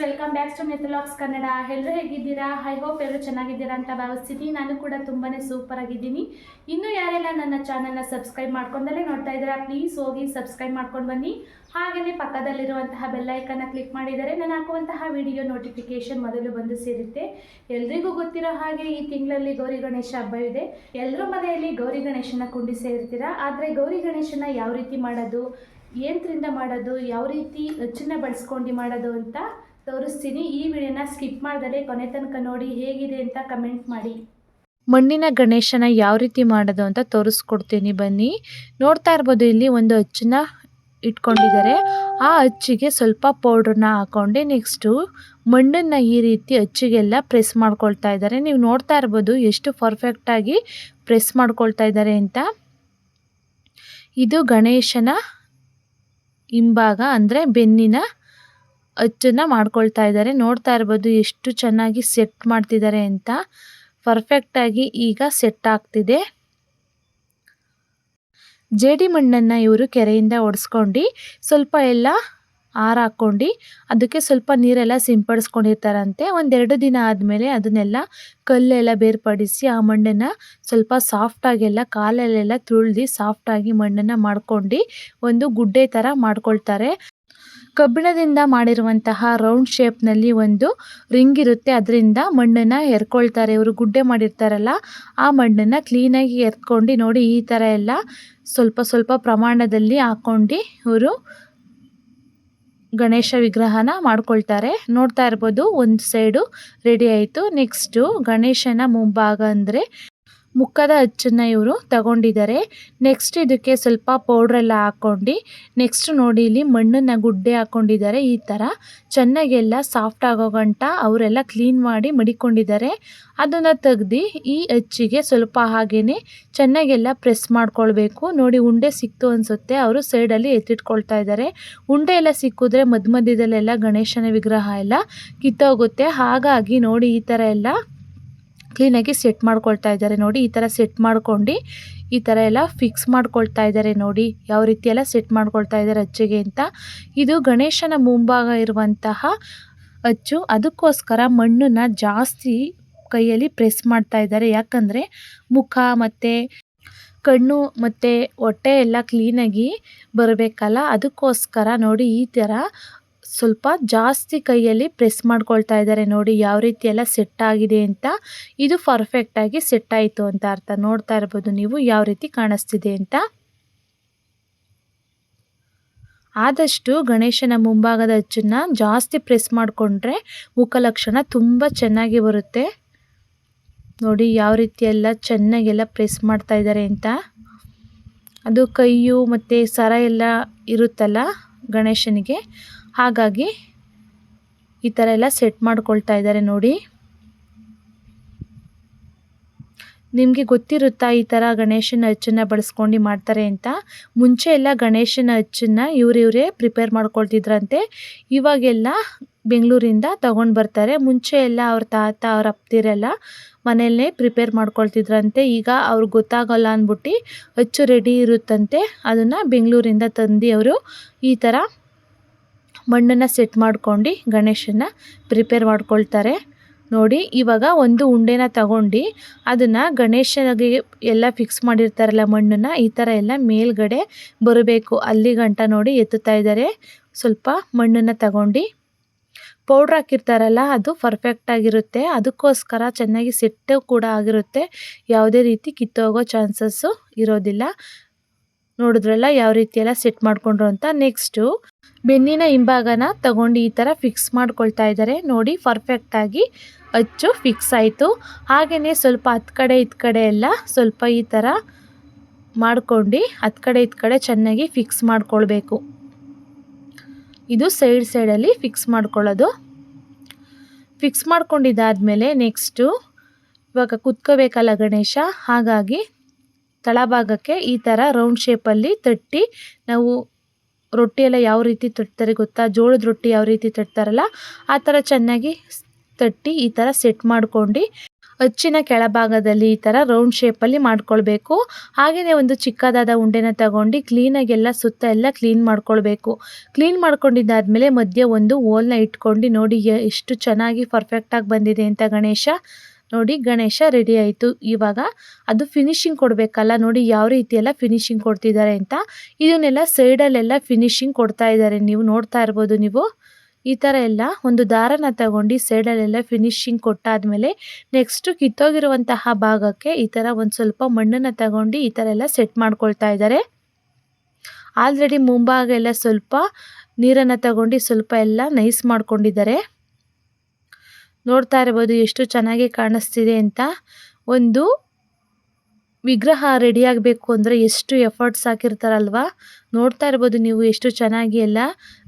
Welcome back to ಮಿಥಿಲಾಗ್ಸ್ ಕನ್ನಡ. ಎಲ್ಲರೂ ಹೇಗಿದ್ದೀರಾ? ಐ ಹೋಪ್ ಎಲ್ಲರೂ ಚೆನ್ನಾಗಿದ್ದೀರಾ ಅಂತ ಭಾವಿಸ್ತೀನಿ. ನಾನು ಕೂಡ ತುಂಬಾ ಸೂಪರ್ ಆಗಿದ್ದೀನಿ. ಇನ್ನೂ ಯಾರೆಲ್ಲ ನನ್ನ ಚಾನಲ್ನ ಸಬ್ಸ್ಕ್ರೈಬ್ ಮಾಡ್ಕೊಂಡಲ್ಲೇ ನೋಡ್ತಾ ಇದ್ದೀರಾ, ಪ್ಲೀಸ್ ಹೋಗಿ ಸಬ್ಸ್ಕ್ರೈಬ್ ಮಾಡ್ಕೊಂಡು ಬನ್ನಿ. ಹಾಗೆಯೇ ಪಕ್ಕದಲ್ಲಿರುವಂತಹ ಬೆಲ್ಲೈಕನ್ನ ಕ್ಲಿಕ್ ಮಾಡಿದರೆ ನಾನು ಹಾಕುವಂತಹ ವಿಡಿಯೋ ನೋಟಿಫಿಕೇಶನ್ ಮೊದಲು ಬಂದು ಸೇರುತ್ತೆ. ಎಲ್ರಿಗೂ ಗೊತ್ತಿರೋ ಹಾಗೆ ಈ ತಿಂಗಳಲ್ಲಿ ಗೌರಿ ಗಣೇಶ ಹಬ್ಬ ಇದೆ. ಎಲ್ಲರ ಮನೆಯಲ್ಲಿ ಗೌರಿ ಗಣೇಶನ ಕುಂಡಿಸೇ ಇರ್ತೀರಾ. ಆದರೆ ಗೌರಿ ಗಣೇಶನ ಯಾವ ರೀತಿ ಮಾಡೋದು, ಏನರಿಂದ ಮಾಡೋದು, ಯಾವ ರೀತಿ ಅಚ್ಚನ್ನ ಬಳಸ್ಕೊಂಡು ಮಾಡೋದು ಅಂತ ತೋರಿಸ್ತೀನಿ. ಈ ವಿಡಿಯೋನ ಸ್ಕಿಪ್ ಮಾಡ್ದಲೇ ಕೊನೆ ತನಕ ನೋಡಿ, ಹೇಗಿದೆ ಅಂತ ಕಮೆಂಟ್ ಮಾಡಿ. ಮಣ್ಣಿನ ಗಣೇಶನ ಯಾವ ರೀತಿ ಮಾಡೋದು ಅಂತ ತೋರಿಸ್ಕೊಡ್ತೀನಿ ಬನ್ನಿ. ನೋಡ್ತಾ ಇರ್ಬೋದು, ಇಲ್ಲಿ ಒಂದು ಅಚ್ಚನ್ನ ಇಟ್ಕೊಂಡಿದ್ದಾರೆ. ಆ ಅಚ್ಚಿಗೆ ಸ್ವಲ್ಪ ಪೌಡ್ರನ್ನ ಹಾಕೊಂಡು ನೆಕ್ಸ್ಟು ಮಣ್ಣನ್ನು ಈ ರೀತಿ ಅಚ್ಚಿಗೆಲ್ಲ ಪ್ರೆಸ್ ಮಾಡ್ಕೊಳ್ತಾ ಇದ್ದಾರೆ. ನೀವು ನೋಡ್ತಾ ಇರ್ಬೋದು ಎಷ್ಟು ಪರ್ಫೆಕ್ಟಾಗಿ ಪ್ರೆಸ್ ಮಾಡ್ಕೊಳ್ತಾ ಇದ್ದಾರೆ ಅಂತ. ಇದು ಗಣೇಶನ ಹಿಂಭಾಗ ಅಂದರೆ ಬೆನ್ನಿನ ಅಚ್ಚನ್ನ ಮಾಡ್ಕೊಳ್ತಾ ಇದ್ದಾರೆ. ನೋಡ್ತಾ ಇರ್ಬೋದು ಎಷ್ಟು ಚೆನ್ನಾಗಿ ಸೆಟ್ ಮಾಡ್ತಿದ್ದಾರೆ ಅಂತ. ಪರ್ಫೆಕ್ಟಾಗಿ ಈಗ ಸೆಟ್ ಆಗ್ತಿದೆ. ಜೇಡಿ ಮಣ್ಣನ್ನು ಇವರು ಕೆರೆಯಿಂದ ಒಡಿಸ್ಕೊಂಡು ಸ್ವಲ್ಪ ಎಲ್ಲ ಹಾಕೊಂಡು ಅದಕ್ಕೆ ಸ್ವಲ್ಪ ನೀರೆಲ್ಲ ಸಿಂಪಡಿಸ್ಕೊಂಡಿರ್ತಾರಂತೆ. 1-2 ದಿನ ಆದಮೇಲೆ ಅದನ್ನೆಲ್ಲ ಕಲ್ಲೆಲ್ಲ ಬೇರ್ಪಡಿಸಿ ಆ ಮಣ್ಣನ್ನು ಸ್ವಲ್ಪ ಸಾಫ್ಟಾಗೆಲ್ಲ ಕಾಲಲ್ಲೆಲ್ಲ ತುಳಿದು ಸಾಫ್ಟಾಗಿ ಮಣ್ಣನ್ನು ಮಾಡ್ಕೊಂಡು ಒಂದು ಗುಡ್ಡೆ ಥರ ಮಾಡ್ಕೊಳ್ತಾರೆ. ಕಬ್ಬಿಣದಿಂದ ಮಾಡಿರುವಂತಹ ರೌಂಡ್ ಶೇಪ್ನಲ್ಲಿ ಒಂದು ರಿಂಗ್ ಇರುತ್ತೆ, ಅದರಿಂದ ಮಣ್ಣನ್ನು ಎರ್ಕೊಳ್ತಾರೆ. ಇವರು ಗುಡ್ಡೆ ಮಾಡಿರ್ತಾರಲ್ಲ ಆ ಮಣ್ಣನ್ನು ಕ್ಲೀನಾಗಿ ಎರ್ಕೊಂಡು ನೋಡಿ, ಈ ಥರ ಎಲ್ಲ ಸ್ವಲ್ಪ ಸ್ವಲ್ಪ ಪ್ರಮಾಣದಲ್ಲಿ ಹಾಕ್ಕೊಂಡು ಇವರು ಗಣೇಶ ವಿಗ್ರಹನ ಮಾಡ್ಕೊಳ್ತಾರೆ. ನೋಡ್ತಾ ಇರ್ಬೋದು, ಒಂದು ಸೈಡು ರೆಡಿ ಆಯಿತು. ನೆಕ್ಸ್ಟು ಗಣೇಶನ ಮುಂಭಾಗ ಅಂದರೆ ಮುಖದ ಅಚ್ಚನ್ನು ಇವರು ತಗೊಂಡಿದ್ದಾರೆ. ನೆಕ್ಸ್ಟ್ ಇದಕ್ಕೆ ಸ್ವಲ್ಪ ಪೌಡ್ರೆಲ್ಲ ಹಾಕ್ಕೊಂಡು ನೆಕ್ಸ್ಟ್ ನೋಡಿ ಇಲ್ಲಿ ಮಣ್ಣನ್ನು ಗುಡ್ಡೆ ಹಾಕ್ಕೊಂಡಿದ್ದಾರೆ. ಈ ಥರ ಚೆನ್ನಾಗೆಲ್ಲ ಸಾಫ್ಟ್ ಆಗೋ ಗಂಟ ಅವರೆಲ್ಲ ಕ್ಲೀನ್ ಮಾಡಿ ಮಡಿಕೊಂಡಿದ್ದಾರೆ. ಅದನ್ನು ತೆಗ್ದು ಈ ಅಚ್ಚಿಗೆ ಸ್ವಲ್ಪ ಹಾಗೇ ಚೆನ್ನಾಗೆಲ್ಲ ಪ್ರೆಸ್ ಮಾಡ್ಕೊಳ್ಬೇಕು. ನೋಡಿ, ಉಂಡೆ ಸಿಕ್ತು ಅನಿಸುತ್ತೆ, ಅವರು ಸೈಡಲ್ಲಿ ಎತ್ತಿಟ್ಕೊಳ್ತಾ ಇದ್ದಾರೆ. ಉಂಡೆ ಎಲ್ಲ ಸಿಕ್ಕಿದ್ರೆ ಮಧ್ಯದಲ್ಲೆಲ್ಲ ಗಣೇಶನ ವಿಗ್ರಹ ಎಲ್ಲ ಕಿತ್ತೋಗುತ್ತೆ. ಹಾಗಾಗಿ ನೋಡಿ ಈ ಥರ ಎಲ್ಲ ಕ್ಲೀನಾಗಿ ಸೆಟ್ ಮಾಡ್ಕೊಳ್ತಾ ಇದ್ದಾರೆ. ನೋಡಿ, ಈ ಥರ ಸೆಟ್ ಮಾಡ್ಕೊಂಡು ಈ ಥರ ಎಲ್ಲ ಫಿಕ್ಸ್ ಮಾಡ್ಕೊಳ್ತಾ ಇದ್ದಾರೆ. ನೋಡಿ ಯಾವ ರೀತಿ ಎಲ್ಲ ಸೆಟ್ ಮಾಡ್ಕೊಳ್ತಾ ಇದ್ದಾರೆ ಅಚ್ಚಿಗೆ ಅಂತ. ಇದು ಗಣೇಶನ ಮುಂಭಾಗ ಇರುವಂತಹ ಅಚ್ಚು, ಅದಕ್ಕೋಸ್ಕರ ಮಣ್ಣನ್ನು ಜಾಸ್ತಿ ಕೈಯಲ್ಲಿ ಪ್ರೆಸ್ ಮಾಡ್ತಾ ಇದ್ದಾರೆ. ಯಾಕಂದರೆ ಮುಖ ಮತ್ತು ಕಣ್ಣು ಮತ್ತು ಹೊಟ್ಟೆ ಎಲ್ಲ ಕ್ಲೀನಾಗಿ ಬರಬೇಕಲ್ಲ, ಅದಕ್ಕೋಸ್ಕರ ನೋಡಿ ಈ ಥರ ಸ್ವಲ್ಪ ಜಾಸ್ತಿ ಕೈಯಲ್ಲಿ ಪ್ರೆಸ್ ಮಾಡ್ಕೊಳ್ತಾ ಇದ್ದಾರೆ. ನೋಡಿ ಯಾವ ರೀತಿ ಎಲ್ಲ ಸೆಟ್ ಆಗಿದೆ ಅಂತ. ಇದು ಪರ್ಫೆಕ್ಟಾಗಿ ಸೆಟ್ ಆಯಿತು ಅಂತ ಅರ್ಥ. ನೋಡ್ತಾ ಇರ್ಬೋದು ನೀವು ಯಾವ ರೀತಿ ಕಾಣಿಸ್ತಿದೆ ಅಂತ. ಆದಷ್ಟು ಗಣೇಶನ ಮುಂಭಾಗದ ಅಚ್ಚನ್ನು ಜಾಸ್ತಿ ಪ್ರೆಸ್ ಮಾಡಿಕೊಂಡ್ರೆ ಮುಖಲಕ್ಷಣ ತುಂಬ ಚೆನ್ನಾಗಿ ಬರುತ್ತೆ. ನೋಡಿ ಯಾವ ರೀತಿ ಎಲ್ಲ ಚೆನ್ನಾಗೆಲ್ಲ ಪ್ರೆಸ್ ಮಾಡ್ತಾ ಇದ್ದಾರೆ ಅಂತ. ಅದು ಕೈಯು ಮತ್ತು ಸರ ಎಲ್ಲ ಇರುತ್ತಲ್ಲ ಗಣೇಶನಿಗೆ, ಹಾಗಾಗಿ ಈ ಥರ ಎಲ್ಲ ಸೆಟ್ ಮಾಡ್ಕೊಳ್ತಾ ಇದ್ದಾರೆ. ನೋಡಿ, ನಿಮಗೆ ಗೊತ್ತಿರುತ್ತಾ ಈ ಥರ ಗಣೇಶನ ಅಚ್ಚನ್ನು ಬಳಸ್ಕೊಂಡು ಮಾಡ್ತಾರೆ ಅಂತ? ಮುಂಚೆ ಎಲ್ಲ ಗಣೇಶನ ಅಚ್ಚನ್ನು ಇವರೇ ಪ್ರಿಪೇರ್ ಮಾಡ್ಕೊಳ್ತಿದ್ರಂತೆ. ಇವಾಗೆಲ್ಲ ಬೆಂಗಳೂರಿಂದ ತಗೊಂಡು ಬರ್ತಾರೆ. ಮುಂಚೆ ಎಲ್ಲ ಅವ್ರ ತಾತ ಅವ್ರ ಅಪ್ಪದಿರೆಲ್ಲ ಮನೆಯಲ್ಲೇ ಪ್ರಿಪೇರ್ ಮಾಡ್ಕೊಳ್ತಿದ್ರಂತೆ. ಈಗ ಅವ್ರಿಗೆ ಗೊತ್ತಾಗಲ್ಲ ಅಂದ್ಬಿಟ್ಟು ಅಚ್ಚು ರೆಡಿ ಇರುತ್ತಂತೆ, ಅದನ್ನು ಬೆಂಗಳೂರಿಂದ ತಂದು ಅವರು ಈ ಥರ ಮಣ್ಣನ್ನು ಸೆಟ್ ಮಾಡ್ಕೊಂಡು ಗಣೇಶನ ಪ್ರಿಪೇರ್ ಮಾಡ್ಕೊಳ್ತಾರೆ. ನೋಡಿ, ಇವಾಗ ಒಂದು ಉಂಡೆನ ತಗೊಂಡು ಅದನ್ನು ಗಣೇಶನಿಗೆ ಎಲ್ಲ ಫಿಕ್ಸ್ ಮಾಡಿರ್ತಾರಲ್ಲ ಮಣ್ಣನ್ನು, ಈ ಥರ ಎಲ್ಲ ಮೇಲ್ಗಡೆ ಬರಬೇಕು ಅಲ್ಲಿ ಗಂಟ ನೋಡಿ ಎತ್ತುತ್ತಾ ಇದ್ದಾರೆ. ಸ್ವಲ್ಪ ಮಣ್ಣನ್ನು ತಗೊಂಡು ಪೌಡ್ರ್ ಹಾಕಿರ್ತಾರಲ್ಲ ಅದು ಪರ್ಫೆಕ್ಟಾಗಿರುತ್ತೆ, ಅದಕ್ಕೋಸ್ಕರ ಚೆನ್ನಾಗಿ ಸೆಟ್ಟು ಕೂಡ ಆಗಿರುತ್ತೆ. ಯಾವುದೇ ರೀತಿ ಕಿತ್ತೋಗೋ ಚಾನ್ಸಸ್ಸು ಇರೋದಿಲ್ಲ. ನೋಡಿದ್ರಲ್ಲ ಯಾವ ರೀತಿ ಎಲ್ಲ ಸೆಟ್ ಮಾಡಿಕೊಂಡ್ರು ಅಂತ. ನೆಕ್ಸ್ಟು ಬೆನ್ನಿನ ಹಿಂಭಾಗನ ತಗೊಂಡು ಈ ಥರ ಫಿಕ್ಸ್ ಮಾಡ್ಕೊಳ್ತಾ ಇದ್ದಾರೆ. ನೋಡಿ ಪರ್ಫೆಕ್ಟಾಗಿ ಅಚ್ಚು ಫಿಕ್ಸ್ ಆಯಿತು. ಹಾಗೆಯೇ ಸ್ವಲ್ಪ ಹತ್ತು ಕಡೆ ಎಲ್ಲ ಸ್ವಲ್ಪ ಈ ಥರ ಮಾಡ್ಕೊಂಡು ಹತ್ತು ಕಡೆ ಚೆನ್ನಾಗಿ ಫಿಕ್ಸ್ ಮಾಡ್ಕೊಳ್ಬೇಕು. ಇದು ಸೈಡಲ್ಲಿ ಫಿಕ್ಸ್ ಮಾಡ್ಕೊಳ್ಳೋದು. ಫಿಕ್ಸ್ ಮಾಡ್ಕೊಂಡಿದ್ದಾದಮೇಲೆ ನೆಕ್ಸ್ಟು ಇವಾಗ ಕುತ್ಕೋಬೇಕಲ್ಲ ಗಣೇಶ, ಹಾಗಾಗಿ ತಳಭಾಗಕ್ಕೆ ಈ ಥರ ರೌಂಡ್ ಶೇಪಲ್ಲಿ ತಟ್ಟಿ, ನಾವು ರೊಟ್ಟಿ ಎಲ್ಲ ಯಾವ ರೀತಿ ತಟ್ತಾರೆ ಗೊತ್ತಾ, ಜೋಳದ ರೊಟ್ಟಿ ಯಾವ ರೀತಿ ತಟ್ತಾರಲ್ಲ ಆ ಥರ ಚೆನ್ನಾಗಿ ತಟ್ಟಿ ಈ ಥರ ಸೆಟ್ ಮಾಡ್ಕೊಂಡು ಅಚ್ಚಿನ ಕೆಳಭಾಗದಲ್ಲಿ ಈ ಥರ ರೌಂಡ್ ಶೇಪಲ್ಲಿ ಮಾಡ್ಕೊಳ್ಬೇಕು. ಹಾಗೆಯೇ ಒಂದು ಚಿಕ್ಕದಾದ ಉಂಡೆನ ತಗೊಂಡು ಕ್ಲೀನಾಗಿ ಎಲ್ಲ ಸುತ್ತ ಎಲ್ಲ ಕ್ಲೀನ್ ಮಾಡ್ಕೊಳ್ಬೇಕು. ಕ್ಲೀನ್ ಮಾಡ್ಕೊಂಡಿದ್ದಾದಮೇಲೆ ಮಧ್ಯೆ ಒಂದು ಹೋಲ್ನ ಇಟ್ಕೊಂಡು ನೋಡಿ ಎಷ್ಟು ಚೆನ್ನಾಗಿ ಪರ್ಫೆಕ್ಟಾಗಿ ಬಂದಿದೆ ಅಂತ ಗಣೇಶ. ನೋಡಿ ಗಣೇಶ ರೆಡಿ ಆಯಿತು. ಇವಾಗ ಅದು ಫಿನಿಶಿಂಗ್ ಕೊಡಬೇಕಲ್ಲ, ನೋಡಿ ಯಾವ ರೀತಿ ಎಲ್ಲ ಫಿನಿಶಿಂಗ್ ಕೊಡ್ತಿದ್ದಾರೆ ಅಂತ. ಇದನ್ನೆಲ್ಲ ಸೈಡಲ್ಲೆಲ್ಲ ಫಿನಿಶಿಂಗ್ ಕೊಡ್ತಾ ಇದ್ದಾರೆ, ನೀವು ನೋಡ್ತಾ ಇರ್ಬೋದು ನೀವು. ಈ ಥರ ಎಲ್ಲ ಒಂದು ದಾರನ ತಗೊಂಡು ಸೈಡಲ್ಲೆಲ್ಲ ಫಿನಿಶಿಂಗ್ ಕೊಟ್ಟಾದಮೇಲೆ ನೆಕ್ಸ್ಟು ಕಿತ್ತೋಗಿರುವಂತಹ ಭಾಗಕ್ಕೆ ಈ ಥರ ಒಂದು ಸ್ವಲ್ಪ ಮಣ್ಣನ್ನು ತಗೊಂಡು ಈ ಥರ ಎಲ್ಲ ಸೆಟ್ ಮಾಡ್ಕೊಳ್ತಾ ಇದ್ದಾರೆ. ಆಲ್ರೆಡಿ ಮುಂಭಾಗ ಎಲ್ಲ ಸ್ವಲ್ಪ ನೀರನ್ನು ತಗೊಂಡು ಸ್ವಲ್ಪ ಎಲ್ಲ ನೈಸ್ ಮಾಡ್ಕೊಂಡಿದ್ದಾರೆ. ನೋಡ್ತಾ ಇರ್ಬೋದು ಎಷ್ಟು ಚೆನ್ನಾಗಿ ಕಾಣಿಸ್ತಿದೆ ಅಂತ. ಒಂದು ವಿಗ್ರಹ ರೆಡಿ ಆಗಬೇಕು ಅಂದರೆ ಎಷ್ಟು ಎಫರ್ಟ್ಸ್ ಹಾಕಿರ್ತಾರಲ್ವ. ನೋಡ್ತಾ ಇರ್ಬೋದು ನೀವು ಎಷ್ಟು ಚೆನ್ನಾಗಿ ಎಲ್ಲ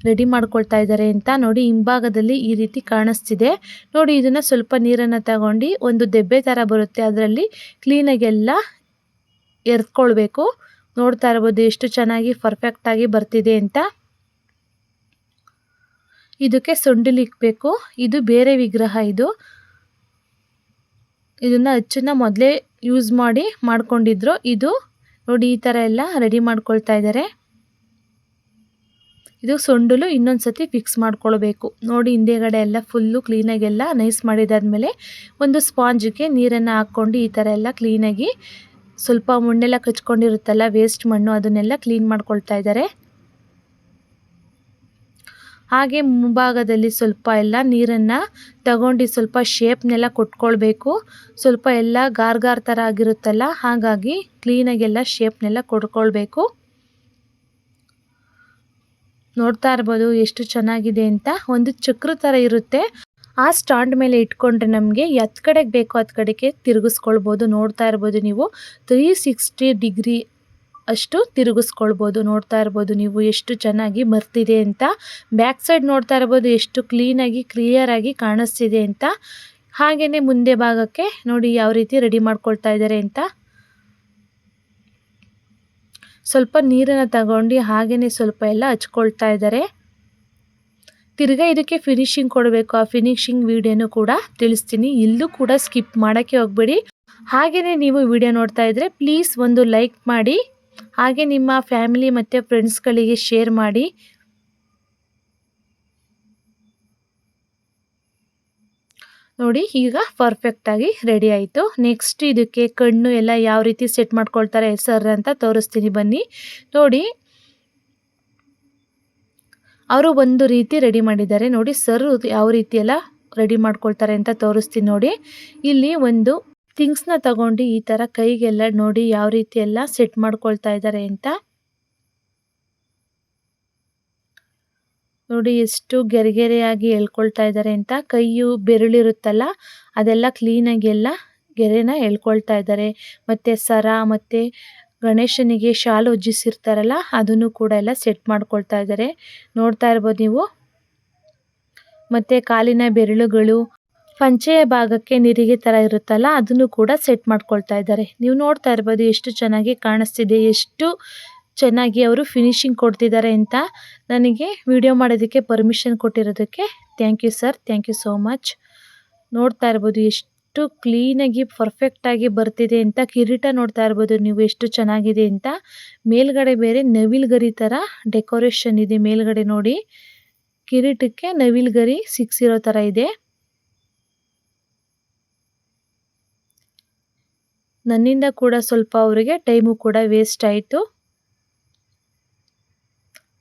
ರೆಡಿ ಮಾಡ್ಕೊಳ್ತಾ ಇದ್ದಾರೆ ಅಂತ. ನೋಡಿ ಹಿಂಭಾಗದಲ್ಲಿ ಈ ರೀತಿ ಕಾಣಿಸ್ತಿದೆ. ನೋಡಿ ಇದನ್ನು ಸ್ವಲ್ಪ ನೀರನ್ನು ತಗೊಂಡು ಒಂದು ದೆಬ್ಬೆ ಥರ ಬರುತ್ತೆ, ಅದರಲ್ಲಿ ಕ್ಲೀನಾಗಿ ಎಲ್ಲ ಎರ್ಕೊಳ್ಬೇಕು. ನೋಡ್ತಾ ಇರ್ಬೋದು ಎಷ್ಟು ಚೆನ್ನಾಗಿ ಪರ್ಫೆಕ್ಟಾಗಿ ಬರ್ತಿದೆ ಅಂತ. ಇದಕ್ಕೆ ಸೊಂಡಿಲಿಕ್ಬೇಕು. ಇದು ಬೇರೆ ವಿಗ್ರಹ. ಇದನ್ನು ಅಚ್ಚನ್ನ ಮೊದಲೇ ಯೂಸ್ ಮಾಡ್ಕೊಂಡಿದ್ರು. ಇದು ನೋಡಿ ಈ ಥರ ಎಲ್ಲ ರೆಡಿ ಮಾಡ್ಕೊಳ್ತಾ ಇದ್ದಾರೆ. ಇದು ಸೊಂಡಿಲು ಇನ್ನೊಂದು ಸತಿ ಫಿಕ್ಸ್ ಮಾಡ್ಕೊಳ್ಬೇಕು. ನೋಡಿ ಹಿಂದೆಗಡೆ ಎಲ್ಲ ಫುಲ್ಲು ಕ್ಲೀನಾಗೆಲ್ಲ ನೈಸ್ ಮಾಡಿದಾದ್ಮೇಲೆ ಒಂದು ಸ್ಪಾಂಜಿಗೆ ನೀರನ್ನು ಹಾಕ್ಕೊಂಡು ಈ ಥರ ಎಲ್ಲ ಕ್ಲೀನಾಗಿ ಸ್ವಲ್ಪ ಮಣ್ಣೆಲ್ಲ ಕಚ್ಕೊಂಡಿರುತ್ತಲ್ಲ, ವೇಸ್ಟ್ ಮಣ್ಣು, ಅದನ್ನೆಲ್ಲ ಕ್ಲೀನ್ ಮಾಡ್ಕೊಳ್ತಾ ಇದ್ದಾರೆ. ಹಾಗೆ ಮುಂಭಾಗದಲ್ಲಿ ಸ್ವಲ್ಪ ಎಲ್ಲ ನೀರನ್ನು ತಗೊಂಡು ಸ್ವಲ್ಪ ಶೇಪ್ನೆಲ್ಲ ಕೊಟ್ಕೊಳ್ಬೇಕು. ಸ್ವಲ್ಪ ಎಲ್ಲ ಗಾರ್ ಥರ ಆಗಿರುತ್ತಲ್ಲ, ಹಾಗಾಗಿ ಕ್ಲೀನಾಗೆಲ್ಲ ಶೇಪ್ನೆಲ್ಲ ಕೊಟ್ಕೊಳ್ಬೇಕು. ನೋಡ್ತಾ ಇರ್ಬೋದು ಎಷ್ಟು ಚೆನ್ನಾಗಿದೆ ಅಂತ. ಒಂದು ಚಕ್ರ ಥರ ಇರುತ್ತೆ, ಆ ಸ್ಟ್ಯಾಂಡ್ ಮೇಲೆ ಇಟ್ಕೊಂಡ್ರೆ ನಮಗೆ ಎತ್ ಕಡೆಗೆ ಬೇಕೋ ಹತ್ತು ಕಡೆಗೆ ತಿರುಗಿಸ್ಕೊಳ್ಬೋದು. ನೋಡ್ತಾ ಇರ್ಬೋದು ನೀವು 360 ಡಿಗ್ರಿ ಅಷ್ಟು ತಿರುಗಿಸ್ಕೊಳ್ಬೋದು. ನೋಡ್ತಾ ಇರ್ಬೋದು ನೀವು ಎಷ್ಟು ಚೆನ್ನಾಗಿ ಬರ್ತಿದೆ ಅಂತ. ಬ್ಯಾಕ್ ಸೈಡ್ ನೋಡ್ತಾ ಇರ್ಬೋದು ಎಷ್ಟು ಕ್ಲೀನಾಗಿ ಕ್ಲಿಯರಾಗಿ ಕಾಣಿಸ್ತಿದೆ ಅಂತ. ಹಾಗೆಯೇ ಮುಂದೆ ಭಾಗಕ್ಕೆ ನೋಡಿ ಯಾವ ರೀತಿ ರೆಡಿ ಮಾಡ್ಕೊಳ್ತಾ ಇದ್ದಾರೆ ಅಂತ. ಸ್ವಲ್ಪ ನೀರನ್ನು ತಗೊಂಡು ಹಾಗೆಯೇ ಸ್ವಲ್ಪ ಎಲ್ಲ ಹಚ್ಕೊಳ್ತಾ ಇದ್ದಾರೆ. ತಿರ್ಗಾ ಇದಕ್ಕೆ ಫಿನಿಶಿಂಗ್ ಕೊಡಬೇಕು. ಆ ಫಿನಿಶಿಂಗ್ ವಿಡಿಯೋನು ಕೂಡ ತಿಳಿಸ್ತೀನಿ, ಇಲ್ಲೂ ಕೂಡ ಸ್ಕಿಪ್ ಮಾಡೋಕ್ಕೆ ಹೋಗಬೇಡಿ. ಹಾಗೆಯೇ ನೀವು ವಿಡಿಯೋ ನೋಡ್ತಾ ಇದ್ದರೆ ಪ್ಲೀಸ್ ಒಂದು ಲೈಕ್ ಮಾಡಿ, ಹಾಗೆ ನಿಮ್ಮ ಫ್ಯಾಮಿಲಿ ಮತ್ತು ಫ್ರೆಂಡ್ಸ್ಗಳಿಗೆ ಶೇರ್ ಮಾಡಿ. ನೋಡಿ ಈಗ ಪರ್ಫೆಕ್ಟಾಗಿ ರೆಡಿ ಆಯಿತು. ನೆಕ್ಸ್ಟ್ ಇದಕ್ಕೆ ಕಣ್ಣು ಎಲ್ಲ ಯಾವ ರೀತಿ ಸೆಟ್ ಮಾಡ್ಕೊಳ್ತಾರೆ ಸರ್ ಅಂತ ತೋರಿಸ್ತೀನಿ ಬನ್ನಿ. ನೋಡಿ ಅವರು ಒಂದು ರೀತಿ ರೆಡಿ ಮಾಡಿದ್ದಾರೆ. ನೋಡಿ ಸರ್ ಯಾವ ರೀತಿ ಎಲ್ಲ ರೆಡಿ ಮಾಡ್ಕೊಳ್ತಾರೆ ಅಂತ ತೋರಿಸ್ತೀನಿ ನೋಡಿ. ಇಲ್ಲಿ ಒಂದು ಥಿಂಗ್ಸ್ನ ತಗೊಂಡು ಈ ಥರ ಕೈಗೆಲ್ಲ ನೋಡಿ ಯಾವ ರೀತಿ ಎಲ್ಲ ಸೆಟ್ ಮಾಡ್ಕೊಳ್ತಾ ಇದ್ದಾರೆ ಅಂತ. ನೋಡಿ ಎಷ್ಟು ಗೆರೆಗೆರೆಯಾಗಿ ಎಳ್ಕೊಳ್ತಾ ಇದ್ದಾರೆ ಅಂತ. ಕೈಯು ಬೆರಳಿರುತ್ತಲ್ಲ ಅದೆಲ್ಲ ಕ್ಲೀನಾಗಿ ಎಲ್ಲ ಗೆರೆನ ಎಳ್ಕೊಳ್ತಾ ಇದ್ದಾರೆ. ಮತ್ತು ಸರ ಮತ್ತು ಗಣೇಶನಿಗೆ ಶಾಲು ಉಜ್ಜಿಸಿರ್ತಾರಲ್ಲ ಅದನ್ನು ಕೂಡ ಎಲ್ಲ ಸೆಟ್ ಮಾಡ್ಕೊಳ್ತಾ ಇದ್ದಾರೆ. ನೋಡ್ತಾ ಇರ್ಬೋದು ನೀವು. ಮತ್ತು ಕಾಲಿನ ಬೆರಳುಗಳು, ಪಂಚೆಯ ಭಾಗಕ್ಕೆ ನಿರಿಗೆ ಥರ ಇರುತ್ತಲ್ಲ ಅದನ್ನು ಕೂಡ ಸೆಟ್ ಮಾಡ್ಕೊಳ್ತಾ ಇದ್ದಾರೆ. ನೀವು ನೋಡ್ತಾ ಇರ್ಬೋದು ಎಷ್ಟು ಚೆನ್ನಾಗಿ ಕಾಣಿಸ್ತಿದೆ, ಎಷ್ಟು ಚೆನ್ನಾಗಿ ಅವರು ಫಿನಿಶಿಂಗ್ ಕೊಡ್ತಿದ್ದಾರೆ ಅಂತ. ನನಗೆ ವಿಡಿಯೋ ಮಾಡೋದಕ್ಕೆ ಪರ್ಮಿಷನ್ ಕೊಟ್ಟಿರೋದಕ್ಕೆ thank you sir, thank you so much. ನೋಡ್ತಾ ಇರ್ಬೋದು ಎಷ್ಟು ಕ್ಲೀನಾಗಿ ಪರ್ಫೆಕ್ಟಾಗಿ ಬರ್ತಿದೆ ಅಂತ. ಕಿರೀಟ ನೋಡ್ತಾ ಇರ್ಬೋದು ನೀವು ಎಷ್ಟು ಚೆನ್ನಾಗಿದೆ ಅಂತ. ಮೇಲ್ಗಡೆ ಬೇರೆ ನವಿಲು ಗರಿ ಥರ ಡೆಕೋರೇಷನ್ ಇದೆ ಮೇಲ್ಗಡೆ ನೋಡಿ. ಕಿರೀಟಕ್ಕೆ ನವಿಲು ಗರಿ ಸಿಕ್ಸಿರೋ ಥರ ಇದೆ. ನನ್ನಿಂದ ಕೂಡ ಸ್ವಲ್ಪ ಅವರಿಗೆ ಟೈಮು ಕೂಡ ವೇಸ್ಟ್ ಆಯಿತು.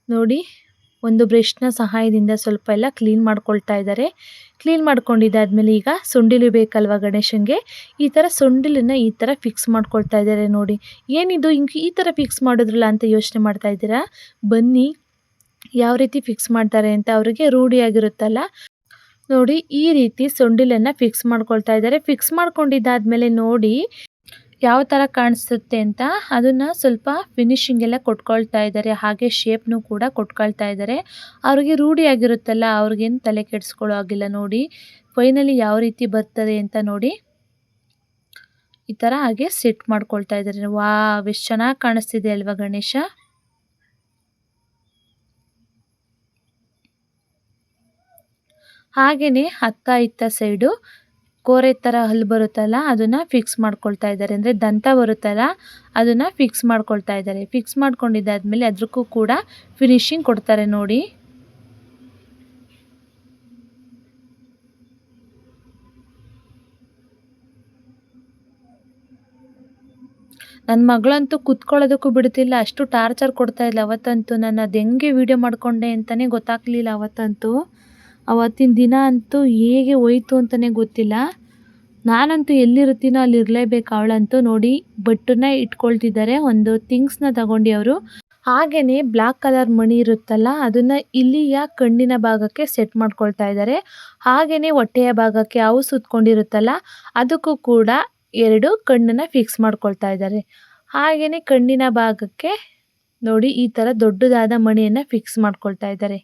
ನೋಡಿ ಒಂದು ಬ್ರಷ್ನ ಸಹಾಯದಿಂದ ಸ್ವಲ್ಪ ಎಲ್ಲ ಕ್ಲೀನ್ ಮಾಡ್ಕೊಳ್ತಾ ಇದ್ದಾರೆ. ಕ್ಲೀನ್ ಮಾಡ್ಕೊಂಡಿದ್ದಾದ್ಮೇಲೆ ಈಗ ಸೊಂಡಿಲು ಬೇಕಲ್ವ ಗಣೇಶನಿಗೆ, ಈ ಥರ ಸೊಂಡಿಲನ್ನು ಈ ಥರ ಫಿಕ್ಸ್ ಮಾಡ್ಕೊಳ್ತಾ ಇದ್ದಾರೆ. ನೋಡಿ ಏನಿದು ಹಿಂಗೆ ಈ ಥರ ಫಿಕ್ಸ್ ಮಾಡಿದ್ರಲ್ಲ ಅಂತ ಯೋಚನೆ ಮಾಡ್ತಾ ಇದ್ದೀರಾ? ಬನ್ನಿ ಯಾವ ರೀತಿ ಫಿಕ್ಸ್ ಮಾಡ್ತಾರೆ ಅಂತ. ಅವರಿಗೆ ರೂಢಿಯಾಗಿರುತ್ತಲ್ಲ ನೋಡಿ, ಈ ರೀತಿ ಸೊಂಡಿಲನ್ನು ಫಿಕ್ಸ್ ಮಾಡ್ಕೊಳ್ತಾ ಇದ್ದಾರೆ. ಫಿಕ್ಸ್ ಮಾಡ್ಕೊಂಡಿದ್ದಾದ್ಮೇಲೆ ನೋಡಿ ಯಾವ ಥರ ಕಾಣಿಸುತ್ತೆ ಅಂತ ಅದನ್ನು ಸ್ವಲ್ಪ ಫಿನಿಶಿಂಗ್ ಎಲ್ಲ ಕೊಟ್ಕೊಳ್ತಾ ಇದ್ದಾರೆ. ಹಾಗೆ ಶೇಪ್ನು ಕೂಡ ಕೊಟ್ಕೊಳ್ತಾ ಇದ್ದಾರೆ. ಅವ್ರಿಗೆ ರೂಢಿಯಾಗಿರುತ್ತಲ್ಲ, ಅವ್ರಿಗೇನು ತಲೆ ಕೆಡಿಸ್ಕೊಳ್ಳೋ ಆಗಿಲ್ಲ. ನೋಡಿ ಫೈನಲಿ ಯಾವ ರೀತಿ ಬರ್ತದೆ ಅಂತ ನೋಡಿ ಈ ಥರ ಹಾಗೆ ಸೆಟ್ ಮಾಡ್ಕೊಳ್ತಾ ಇದ್ದಾರೆ. ವಾವ್ ಎಷ್ಟು ಚೆನ್ನಾಗಿ ಕಾಣಿಸ್ತಿದೆ ಅಲ್ವಾ ಗಣೇಶ. ಹಾಗೆಯೇ ಅತ್ತ ಇತ್ತ ಸೈಡು ಕೋರೆ ಥರ ಹಲ್ಲು ಬರುತ್ತಲ್ಲ ಅದನ್ನು ಫಿಕ್ಸ್ ಮಾಡ್ಕೊಳ್ತಾ ಇದ್ದಾರೆ. ಅಂದರೆ ದಂತ ಬರುತ್ತಲ್ಲ ಅದನ್ನು ಫಿಕ್ಸ್ ಮಾಡ್ಕೊಳ್ತಾ ಇದ್ದಾರೆ. ಫಿಕ್ಸ್ ಮಾಡ್ಕೊಂಡಿದ್ದಾದಮೇಲೆ ಅದಕ್ಕೂ ಕೂಡ ಫಿನಿಶಿಂಗ್ ಕೊಡ್ತಾರೆ ನೋಡಿ. ನನ್ನ ಮಗಳಂತೂ ಕುತ್ಕೊಳ್ಳೋದಕ್ಕೂ ಬಿಡ್ತಿಲ್ಲ, ಅಷ್ಟು ಟಾರ್ಚರ್ ಕೊಡ್ತಾಯಿಲ್ಲ ಅವತ್ತಂತೂ. ನಾನು ಅದು ಹೆಂಗೆ ವೀಡಿಯೋ ಮಾಡಿಕೊಂಡೆ ಅಂತಲೇ ಗೊತ್ತಾಗಲಿಲ್ಲ ಅವತ್ತಂತೂ. ಅವತ್ತಿನ ದಿನ ಅಂತೂ ಹೇಗೆ ಹೋಯ್ತು ಅಂತಲೇ ಗೊತ್ತಿಲ್ಲ. ನಾನಂತೂ ಎಲ್ಲಿರ್ತೀನೋ ಅಲ್ಲಿ ಇರಲೇಬೇಕು. ಅವಳಂತೂ ನೋಡಿ ಬಟ್ಟನ್ನ ಇಟ್ಕೊಳ್ತಿದ್ದಾರೆ, ಒಂದು ಥಿಂಗ್ಸ್ನ ತಗೊಂಡು ಅವರು. ಹಾಗೆಯೇ ಬ್ಲ್ಯಾಕ್ ಕಲರ್ ಮಣಿ ಇರುತ್ತಲ್ಲ ಅದನ್ನು ಇಲ್ಲಿಯ ಕಣ್ಣಿನ ಭಾಗಕ್ಕೆ ಸೆಟ್ ಮಾಡ್ಕೊಳ್ತಾ ಇದ್ದಾರೆ. ಹಾಗೆಯೇ ಹೊಟ್ಟೆಯ ಭಾಗಕ್ಕೆ ಹಾವು ಸುತ್ಕೊಂಡಿರುತ್ತಲ್ಲ ಅದಕ್ಕೂ ಕೂಡ 2 ಕಣ್ಣನ್ನು ಫಿಕ್ಸ್ ಮಾಡ್ಕೊಳ್ತಾ ಇದ್ದಾರೆ. ಹಾಗೆಯೇ ಕಣ್ಣಿನ ಭಾಗಕ್ಕೆ ನೋಡಿ ಈ ಥರ ದೊಡ್ಡದಾದ ಮಣಿಯನ್ನು ಫಿಕ್ಸ್ ಮಾಡ್ಕೊಳ್ತಾ ಇದ್ದಾರೆ.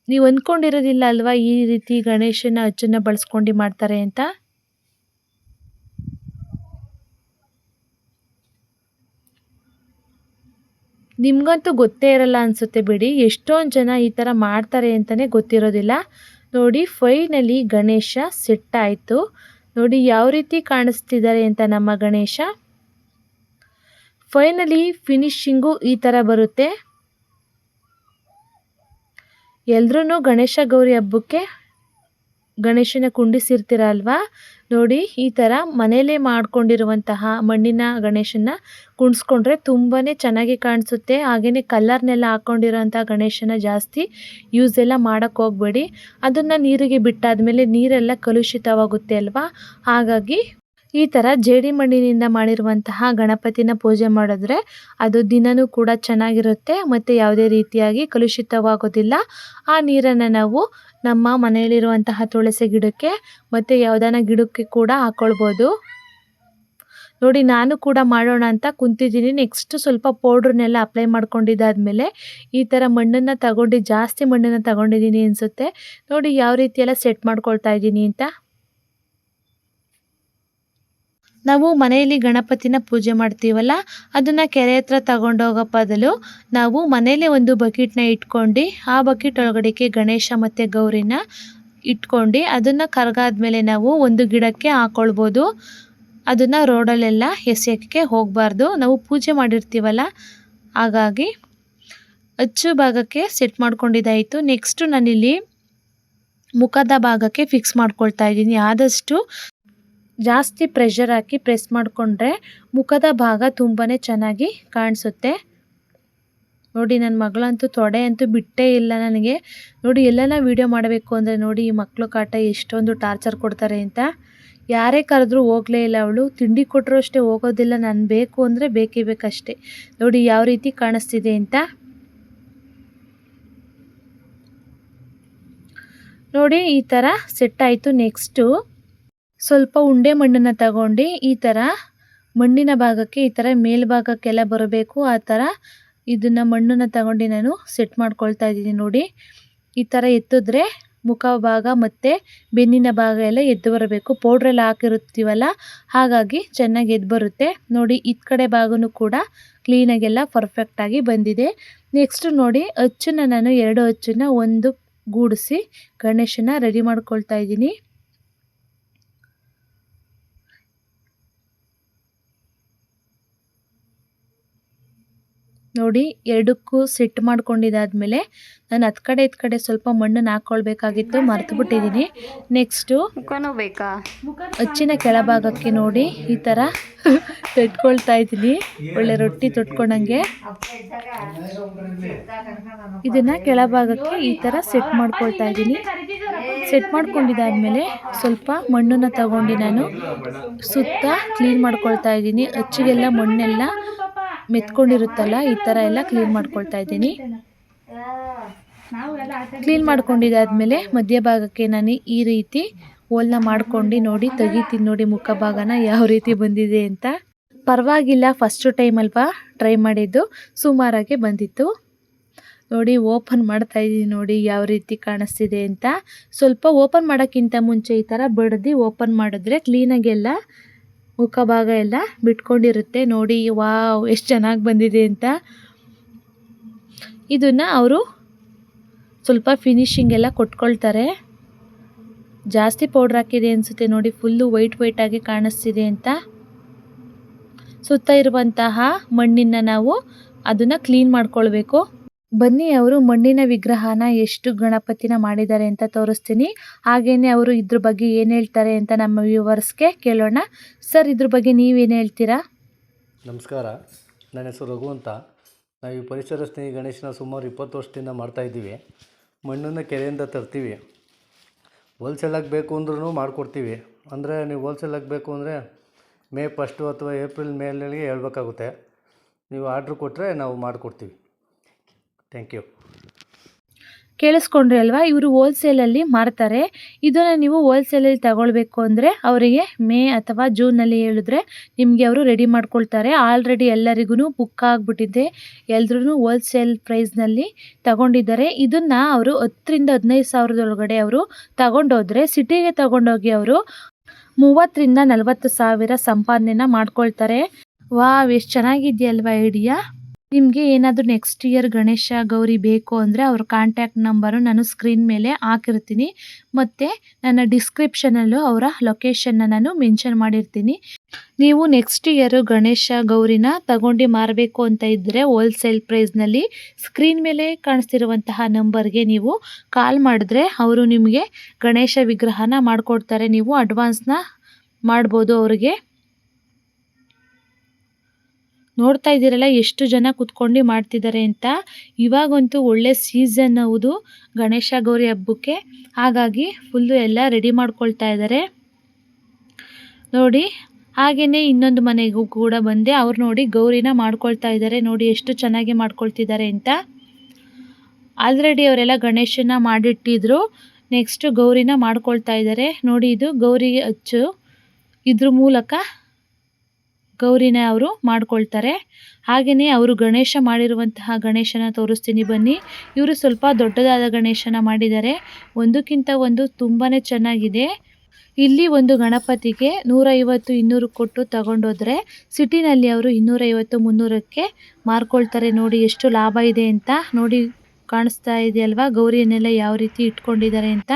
ನೀವು ಅಂದ್ಕೊಂಡಿರೋದಿಲ್ಲ ಅಲ್ವಾ ಈ ರೀತಿ ಗಣೇಶನ ಅಚ್ಚನ್ನು ಬಳಸ್ಕೊಂಡು ಮಾಡ್ತಾರೆ ಅಂತ. ನಿಮಗಂತೂ ಗೊತ್ತೇ ಇರಲ್ಲ ಅನಿಸುತ್ತೆ ಬಿಡಿ, ಎಷ್ಟೊಂದು ಜನ ಈ ಥರ ಮಾಡ್ತಾರೆ ಅಂತಲೇ ಗೊತ್ತಿರೋದಿಲ್ಲ. ನೋಡಿ ಫೈನಲಿ ಗಣೇಶ ಸೆಟ್ ಆಯಿತು. ನೋಡಿ ಯಾವ ರೀತಿ ಕಾಣಿಸ್ತಿದ್ದಾರೆ ಅಂತ ನಮ್ಮ ಗಣೇಶ. ಫೈನಲಿ ಫಿನಿಶಿಂಗು ಈ ಥರ ಬರುತ್ತೆ. ಎಲ್ರೂ ಗಣೇಶ ಗೌರಿ ಹಬ್ಬಕ್ಕೆ ಗಣೇಶನ ಕುಂಡಿಸಿರ್ತೀರ ಅಲ್ವಾ. ನೋಡಿ ಈ ಥರ ಮನೆಯಲ್ಲೇ ಮಾಡ್ಕೊಂಡಿರುವಂತಹ ಮಣ್ಣಿನ ಗಣೇಶನ ಕುಣಿಸ್ಕೊಂಡ್ರೆ ತುಂಬಾ ಚೆನ್ನಾಗಿ ಕಾಣಿಸುತ್ತೆ. ಹಾಗೆಯೇ ಕಲ್ಲರ್ನೆಲ್ಲ ಹಾಕ್ಕೊಂಡಿರೋಂಥ ಗಣೇಶನ ಜಾಸ್ತಿ ಯೂಸ್ ಎಲ್ಲ ಮಾಡೋಕ್ಕೆ ಹೋಗಬೇಡಿ. ಅದನ್ನು ನೀರಿಗೆ ಬಿಟ್ಟಾದಮೇಲೆ ನೀರೆಲ್ಲ ಕಲುಷಿತವಾಗುತ್ತೆ ಅಲ್ವಾ. ಹಾಗಾಗಿ ಈ ಥರ ಜೇಡಿ ಮಣ್ಣಿನಿಂದ ಮಾಡಿರುವಂತಹ ಗಣಪತಿನ ಪೂಜೆ ಮಾಡಿದ್ರೆ ಅದು ದಿನವೂ ಕೂಡ ಚೆನ್ನಾಗಿರುತ್ತೆ ಮತ್ತು ಯಾವುದೇ ರೀತಿಯಾಗಿ ಕಲುಷಿತವಾಗೋದಿಲ್ಲ. ಆ ನೀರನ್ನು ನಾವು ನಮ್ಮ ಮನೆಯಲ್ಲಿರುವಂತಹ ತುಳಸಿ ಗಿಡಕ್ಕೆ ಮತ್ತು ಯಾವುದಾನ ಗಿಡಕ್ಕೆ ಕೂಡ ಹಾಕ್ಕೊಳ್ಬೋದು. ನೋಡಿ ನಾನು ಕೂಡ ಮಾಡೋಣ ಅಂತ ಕುಂತಿದ್ದೀನಿ. ನೆಕ್ಸ್ಟ್ ಸ್ವಲ್ಪ ಪೌಡ್ರನ್ನೆಲ್ಲ ಅಪ್ಲೈ ಮಾಡ್ಕೊಂಡಿದ್ದಾದಮೇಲೆ ಈ ಥರ ಮಣ್ಣನ್ನು ತಗೊಂಡು ಜಾಸ್ತಿ ಮಣ್ಣನ್ನು ತಗೊಂಡಿದ್ದೀನಿ ಅನಿಸುತ್ತೆ. ನೋಡಿ ಯಾವ ರೀತಿ ಎಲ್ಲ ಸೆಟ್ ಮಾಡ್ಕೊಳ್ತಾ ಇದ್ದೀನಿ ಅಂತ. ನಾವು ಮನೆಯಲ್ಲಿ ಗಣಪತಿನ ಪೂಜೆ ಮಾಡ್ತೀವಲ್ಲ ಅದನ್ನು ಕೆರೆ ಹತ್ರ ತಗೊಂಡೋಗೋ ಬದಲು ನಾವು ಮನೆಯಲ್ಲೇ ಒಂದು ಬಕೆಟ್ನ ಇಟ್ಕೊಂಡು ಆ ಬಕೆಟ್ ಒಳಗಡೆಗೆ ಗಣೇಶ ಮತ್ತು ಗೌರಿನ ಇಟ್ಕೊಂಡು ಅದನ್ನು ಕರಗಾದ್ಮೇಲೆ ನಾವು ಒಂದು ಗಿಡಕ್ಕೆ ಹಾಕ್ಕೊಳ್ಬೋದು. ಅದನ್ನು ರೋಡಲ್ಲೆಲ್ಲ ಎಸೆಯೋಕ್ಕೆ ಹೋಗಬಾರ್ದು, ನಾವು ಪೂಜೆ ಮಾಡಿರ್ತೀವಲ್ಲ. ಹಾಗಾಗಿ ಅಚ್ಚು ಭಾಗಕ್ಕೆ ಸೆಟ್ ಮಾಡ್ಕೊಂಡಿದ್ದಾಯಿತು. ನೆಕ್ಸ್ಟು ನಾನಿಲ್ಲಿ ಮುಖದ ಭಾಗಕ್ಕೆ ಫಿಕ್ಸ್ ಮಾಡ್ಕೊಳ್ತಾ ಇದ್ದೀನಿ. ಆದಷ್ಟು ಜಾಸ್ತಿ ಪ್ರೆಷರ್ ಹಾಕಿ ಪ್ರೆಸ್ ಮಾಡಿಕೊಂಡ್ರೆ ಮುಖದ ಭಾಗ ತುಂಬಾ ಚೆನ್ನಾಗಿ ಕಾಣಿಸುತ್ತೆ. ನೋಡಿ ನನ್ನ ಮಗಳಂತೂ ತೊಡೆ ಅಂತೂ ಬಿಟ್ಟೇ ಇಲ್ಲ ನನಗೆ. ನೋಡಿ ಎಲ್ಲನ ವೀಡಿಯೋ ಮಾಡಬೇಕು ಅಂದರೆ ನೋಡಿ ಈ ಮಕ್ಕಳು ಕಾಟ ಎಷ್ಟೊಂದು ಟಾರ್ಚರ್ ಕೊಡ್ತಾರೆ ಅಂತ. ಯಾರೇ ಕರೆದ್ರೂ ಹೋಗಲೇ ಇಲ್ಲ ಅವಳು. ತಿಂಡಿ ಕೊಟ್ಟರು ಅಷ್ಟೇ ಹೋಗೋದಿಲ್ಲ, ನಾನು ಬೇಕು ಅಂದರೆ ಬೇಕೇ ಬೇಕಷ್ಟೇ. ನೋಡಿ ಯಾವ ರೀತಿ ಕಾಣಿಸ್ತಿದೆ ಅಂತ. ನೋಡಿ ಈ ಥರ ಸೆಟ್ ಆಯಿತು. ನೆಕ್ಸ್ಟು ಸ್ವಲ್ಪ ಉಂಡೆ ಮಣ್ಣನ್ನು ತಗೊಂಡು ಈ ಥರ ಮಣ್ಣಿನ ಭಾಗಕ್ಕೆ ಈ ಥರ ಮೇಲ್ಭಾಗಕ್ಕೆಲ್ಲ ಬರಬೇಕು ಆ ಥರ ಇದನ್ನು ಮಣ್ಣನ್ನು ತಗೊಂಡು ನಾನು ಸೆಟ್ ಮಾಡ್ಕೊಳ್ತಾ ಇದ್ದೀನಿ. ನೋಡಿ ಈ ಥರ ಎತ್ತಿದ್ರೆ ಮುಖ ಭಾಗ ಮತ್ತು ಬೆನ್ನಿನ ಭಾಗ ಎಲ್ಲ ಎದ್ದು ಬರಬೇಕು. ಪೌಡ್ರೆಲ್ಲ ಹಾಕಿರುತ್ತೀವಲ್ಲ ಹಾಗಾಗಿ ಚೆನ್ನಾಗಿ ಎದ್ದು ಬರುತ್ತೆ. ನೋಡಿ ಈ ಕಡೆ ಭಾಗನೂ ಕೂಡ ಕ್ಲೀನಾಗೆಲ್ಲ ಪರ್ಫೆಕ್ಟಾಗಿ ಬಂದಿದೆ. ನೆಕ್ಸ್ಟು ನೋಡಿ ಅಚ್ಚನ್ನು ನಾನು 2 ಅಚ್ಚನ್ನು ಒಂದು ಗೂಡಿಸಿ ಗಣೇಶನ ರೆಡಿ ಮಾಡ್ಕೊಳ್ತಾ ಇದ್ದೀನಿ. ನೋಡಿ ಎರಡಕ್ಕೂ ಸೆಟ್ ಮಾಡ್ಕೊಂಡಿದ್ದಾದಮೇಲೆ ನಾನು ಹತ್ತು ಕಡೆ ಸ್ವಲ್ಪ ಮಣ್ಣನ್ನು ಹಾಕ್ಕೊಳ್ಬೇಕಾಗಿತ್ತು, ಮರ್ತುಬಿಟ್ಟಿದ್ದೀನಿ. ನೆಕ್ಸ್ಟು ಅಚ್ಚಿನ ಕೆಳಭಾಗಕ್ಕೆ ನೋಡಿ ಈ ಥರ ತೊಟ್ಕೊಳ್ತಾ ಇದ್ದೀನಿ, ಒಳ್ಳೆ ರೊಟ್ಟಿ ತೊಟ್ಕೊಂಡಂಗೆ. ಇದನ್ನು ಕೆಳಭಾಗಕ್ಕೆ ಈ ಥರ ಸೆಟ್ ಮಾಡ್ಕೊಳ್ತಾ ಇದ್ದೀನಿ. ಸೆಟ್ ಮಾಡ್ಕೊಂಡಿದ್ದಾದಮೇಲೆ ಸ್ವಲ್ಪ ಮಣ್ಣನ್ನು ತಗೊಂಡು ನಾನು ಸುತ್ತ ಕ್ಲೀನ್ ಮಾಡ್ಕೊಳ್ತಾ ಇದ್ದೀನಿ. ಅಚ್ಚಿಗೆಲ್ಲ ಮಣ್ಣೆಲ್ಲ ಮೆತ್ಕೊಂಡಿರುತ್ತಲ್ಲ ಈ ಥರ ಎಲ್ಲ ಕ್ಲೀನ್ ಮಾಡ್ಕೊಳ್ತಾ ಇದ್ದೀನಿ. ಕ್ಲೀನ್ ಮಾಡ್ಕೊಂಡಿದ್ದಾದಮೇಲೆ ಮಧ್ಯಭಾಗಕ್ಕೆ ನಾನು ಈ ರೀತಿ ಹೋಲ್ನ ಮಾಡ್ಕೊಂಡು ನೋಡಿ ತೆಗಿತೀನಿ. ನೋಡಿ ಮುಖ ಭಾಗನ ಯಾವ ರೀತಿ ಬಂದಿದೆ ಅಂತ. ಪರವಾಗಿಲ್ಲ, ಫಸ್ಟು ಟೈಮ್ ಅಲ್ವಾ ಟ್ರೈ ಮಾಡಿದ್ದು, ಸುಮಾರಾಗಿ ಬಂದಿತ್ತು. ನೋಡಿ ಓಪನ್ ಮಾಡ್ತಾ ಇದ್ದೀನಿ, ನೋಡಿ ಯಾವ ರೀತಿ ಕಾಣಿಸ್ತಿದೆ ಅಂತ. ಸ್ವಲ್ಪ ಓಪನ್ ಮಾಡೋಕ್ಕಿಂತ ಮುಂಚೆ ಈ ಥರ ಬಡ್ದು ಓಪನ್ ಮಾಡಿದ್ರೆ ಕ್ಲೀನಾಗೆಲ್ಲ ಮುಖ ಭಾಗ ಎಲ್ಲ ಬಿಟ್ಕೊಂಡಿರುತ್ತೆ. ನೋಡಿ ವಾವ್ ಎಷ್ಟು ಚೆನ್ನಾಗಿ ಬಂದಿದೆ ಅಂತ. ಇದನ್ನು ಅವರು ಸ್ವಲ್ಪ ಫಿನಿಶಿಂಗ್ ಎಲ್ಲ ಕೊಟ್ಕೊಳ್ತಾರೆ. ಜಾಸ್ತಿ ಪೌಡ್ರ್ ಹಾಕಿದೆ ಅನಿಸುತ್ತೆ ನೋಡಿ, ಫುಲ್ಲು ವೈಟ್ ಆಗಿ ಕಾಣಿಸ್ತಿದೆ ಅಂತ. ಸುತ್ತ ಇರುವಂತಹ ಮಣ್ಣನ್ನು ನಾವು ಅದನ್ನು ಕ್ಲೀನ್ ಮಾಡ್ಕೊಳ್ಬೇಕು. ಬನ್ನಿ ಅವರು ಮಣ್ಣಿನ ವಿಗ್ರಹನ ಎಷ್ಟು ಗಣಪತಿನ ಮಾಡಿದ್ದಾರೆ ಅಂತ ತೋರಿಸ್ತೀನಿ. ಹಾಗೆಯೇ ಅವರು ಇದ್ರ ಬಗ್ಗೆ ಏನು ಹೇಳ್ತಾರೆ ಅಂತ ನಮ್ಮ ವ್ಯೂವರ್ಸ್ಗೆ ಕೇಳೋಣ. ಸರ್, ಇದ್ರ ಬಗ್ಗೆ ನೀವೇನು ಹೇಳ್ತೀರಾ? ನಮಸ್ಕಾರ, ನನ್ನ ಹೆಸರು ರಘು ಅಂತ. ನಾವು ಈ ಪರಿಸರ ಸ್ನೇಹಿ ಗಣೇಶನ ಸುಮಾರು 20 ವರ್ಷದಿಂದ ಮಾಡ್ತಾಯಿದ್ದೀವಿ. ಮಣ್ಣನ್ನು ಕೆರೆಯಿಂದ ತರ್ತೀವಿ. ಹೋಲ್ಸೇಲಾಗಿ ಬೇಕು ಅಂದ್ರೂ ಮಾಡಿಕೊಡ್ತೀವಿ. ಅಂದರೆ ನೀವು ಹೋಲ್ಸೇಲಾಗಿ ಬೇಕು ಅಂದರೆ ಮೇ 1 ಅಥವಾ ಏಪ್ರಿಲ್ ಮೇಲಿಗೆ ಹೇಳ್ಬೇಕಾಗುತ್ತೆ. ನೀವು ಆರ್ಡ್ರ್ ಕೊಟ್ಟರೆ ನಾವು ಮಾಡಿಕೊಡ್ತೀವಿ. Thank you. ಕೇಳಿಸ್ಕೊಂಡ್ರಿ ಅಲ್ವಾ, ಇವರು ಹೋಲ್ಸೇಲಲ್ಲಿ ಮಾರ್ತಾರೆ. ಇದನ್ನು ನೀವು ಹೋಲ್ಸೇಲಲ್ಲಿ ತಗೊಳ್ಬೇಕು ಅಂದರೆ ಅವರಿಗೆ ಮೇ ಅಥವಾ ಜೂನಲ್ಲಿ ಹೇಳಿದ್ರೆ ನಿಮಗೆ ಅವರು ರೆಡಿ ಮಾಡ್ಕೊಳ್ತಾರೆ. ಆಲ್ರೆಡಿ ಎಲ್ಲರಿಗೂ ಬುಕ್ ಆಗಿಬಿಟ್ಟಿದೆ. ಎಲ್ಲರೂ ಹೋಲ್ಸೇಲ್ ಪ್ರೈಸ್ನಲ್ಲಿ ತಗೊಂಡಿದ್ದಾರೆ. ಇದನ್ನು ಅವರು 10ರಿಂದ 15 ಸಾವಿರದೊಳಗಡೆ ಅವರು ತಗೊಂಡೋದ್ರೆ ಸಿಟಿಗೆ ತಗೊಂಡೋಗಿ ಅವರು 30ರಿಂದ 40 ಸಾವಿರ ಸಂಪಾದನೆನ ಮಾಡ್ಕೊಳ್ತಾರೆ. ವಾವ್, ಎಷ್ಟು ಚೆನ್ನಾಗಿದೆಯಲ್ವಾ ಐಡಿಯಾ. ನಿಮಗೆ ಏನಾದರೂ ನೆಕ್ಸ್ಟ್ ಇಯರ್ ಗಣೇಶ ಗೌರಿ ಬೇಕು ಅಂದರೆ ಅವ್ರ ಕಾಂಟ್ಯಾಕ್ಟ್ ನಂಬರು ನಾನು ಸ್ಕ್ರೀನ್ ಮೇಲೆ ಹಾಕಿರ್ತೀನಿ. ಮತ್ತು ನನ್ನ ಡಿಸ್ಕ್ರಿಪ್ಷನಲ್ಲೂ ಅವರ ಲೊಕೇಶನ್ನ ನಾನು ಮೆನ್ಷನ್ ಮಾಡಿರ್ತೀನಿ. ನೀವು ನೆಕ್ಸ್ಟ್ ಇಯರು ಗಣೇಶ ಗೌರಿನ ತಗೊಂಡು ಮಾರಬೇಕು ಅಂತ ಇದ್ದರೆ ಹೋಲ್ಸೇಲ್ ಪ್ರೈಸ್ನಲ್ಲಿ ಸ್ಕ್ರೀನ್ ಮೇಲೆ ಕಾಣಿಸ್ತಿರುವಂತಹ ನಂಬರ್ಗೆ ನೀವು ಕಾಲ್ ಮಾಡಿದ್ರೆ ಅವರು ನಿಮಗೆ ಗಣೇಶ ವಿಗ್ರಹನ ಮಾಡಿಕೊಡ್ತಾರೆ. ನೀವು ಅಡ್ವಾನ್ಸ್ನ ಮಾಡ್ಬೋದು ಅವರಿಗೆ. ನೋಡ್ತಾ ಇದ್ದೀರಲ್ಲ ಎಷ್ಟು ಜನ ಕುತ್ಕೊಂಡು ಮಾಡ್ತಿದ್ದಾರೆ ಅಂತ. ಇವಾಗಂತೂ ಒಳ್ಳೆ ಸೀಸನ್ ಹೌದು ಗಣೇಶ ಗೌರಿ ಹಬ್ಬಕ್ಕೆ. ಹಾಗಾಗಿ ಫುಲ್ಲು ಎಲ್ಲ ರೆಡಿ ಮಾಡ್ಕೊಳ್ತಾ ಇದ್ದಾರೆ ನೋಡಿ. ಹಾಗೆಯೇ ಇನ್ನೊಂದು ಮನೆಗೂ ಕೂಡ ಬಂದೆ. ಅವ್ರು ನೋಡಿ ಗೌರಿನ ಮಾಡ್ಕೊಳ್ತಾ ಇದ್ದಾರೆ. ನೋಡಿ ಎಷ್ಟು ಚೆನ್ನಾಗಿ ಮಾಡ್ಕೊಳ್ತಿದ್ದಾರೆ ಅಂತ. ಆಲ್ರೆಡಿ ಅವರೆಲ್ಲ ಗಣೇಶನ ಮಾಡಿಟ್ಟಿದ್ರು. ನೆಕ್ಸ್ಟ್ ಗೌರಿನ ಮಾಡ್ಕೊಳ್ತಾ ಇದ್ದಾರೆ ನೋಡಿ. ಇದು ಗೌರಿ ಅಚ್ಚು, ಇದ್ರ ಮೂಲಕ ಗೌರಿನ ಅವರು ಮಾಡ್ಕೊಳ್ತಾರೆ. ಹಾಗೆಯೇ ಅವರು ಗಣೇಶ ಮಾಡಿರುವಂತಹ ಗಣೇಶನ ತೋರಿಸ್ತೀನಿ ಬನ್ನಿ. ಇವರು ಸ್ವಲ್ಪ ದೊಡ್ಡದಾದ ಗಣೇಶನ ಮಾಡಿದ್ದಾರೆ. ಒಂದಕ್ಕಿಂತ ಒಂದು ತುಂಬಾ ಚೆನ್ನಾಗಿದೆ. ಇಲ್ಲಿ ಒಂದು ಗಣಪತಿಗೆ 150-200 ಕೊಟ್ಟು ತಗೊಂಡೋದ್ರೆ ಸಿಟಿನಲ್ಲಿ ಅವರು 250-300ಕ್ಕೆ ಮಾರ್ಕೊಳ್ತಾರೆ. ನೋಡಿ ಎಷ್ಟು ಲಾಭ ಇದೆ ಅಂತ. ನೋಡಿ ಕಾಣಿಸ್ತಾ ಇದೆಯಲ್ವಾ ಗೌರಿಯನ್ನೆಲ್ಲ ಯಾವ ರೀತಿ ಇಟ್ಕೊಂಡಿದ್ದಾರೆ ಅಂತ.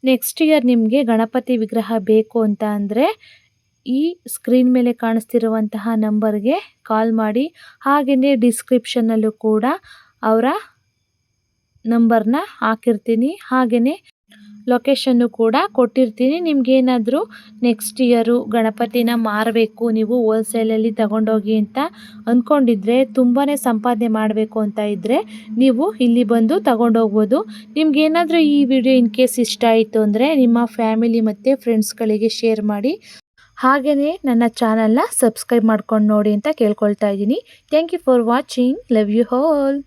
ನೆಕ್ಸ್ಟ್ ಇಯರ್ ನಿಮಗೆ ಗಣಪತಿ ವಿಗ್ರಹ ಬೇಕು ಅಂತ ಅಂದರೆ ಈ ಸ್ಕ್ರೀನ್ ಮೇಲೆ ಕಾಣಿಸ್ತಿರುವಂತಹ ನಂಬರ್ಗೆ ಕಾಲ್ ಮಾಡಿ. ಹಾಗೆಯೇ ಡಿಸ್ಕ್ರಿಪ್ಷನ್ನಲ್ಲೂ ಕೂಡ ಅವರ ನಂಬರ್ನ ಹಾಕಿರ್ತೀನಿ. ಹಾಗೆಯೇ ಲೊಕೇಶನ್ನು ಕೂಡ ಕೊಟ್ಟಿರ್ತೀನಿ. ನಿಮಗೇನಾದರೂ ನೆಕ್ಸ್ಟ್ ಇಯರು ಗಣಪತಿನ ಮಾರಬೇಕು, ನೀವು ಹೋಲ್ಸೇಲಲ್ಲಿ ತಗೊಂಡೋಗಿ ಅಂತ ಅಂದ್ಕೊಂಡಿದ್ರೆ, ತುಂಬಾ ಸಂಪಾದನೆ ಮಾಡಬೇಕು ಅಂತ ಇದ್ದರೆ ನೀವು ಇಲ್ಲಿ ಬಂದು ತಗೊಂಡೋಗ್ಬೋದು. ನಿಮಗೇನಾದರೂ ಈ ವಿಡಿಯೋ ಇನ್ ಕೇಸ್ ಇಷ್ಟ ಆಯಿತು ಅಂದರೆ ನಿಮ್ಮ ಫ್ಯಾಮಿಲಿ ಮತ್ತು ಫ್ರೆಂಡ್ಸ್ಗಳಿಗೆ ಶೇರ್ ಮಾಡಿ. ಹಾಗೆಯೇ ನನ್ನ ಚಾನಲ್ನ ಸಬ್ಸ್ಕ್ರೈಬ್ ಮಾಡ್ಕೊಂಡು ನೋಡಿ ಅಂತ ಕೇಳ್ಕೊಳ್ತಾ ಇದ್ದೀನಿ. Thank you for watching. Love you all.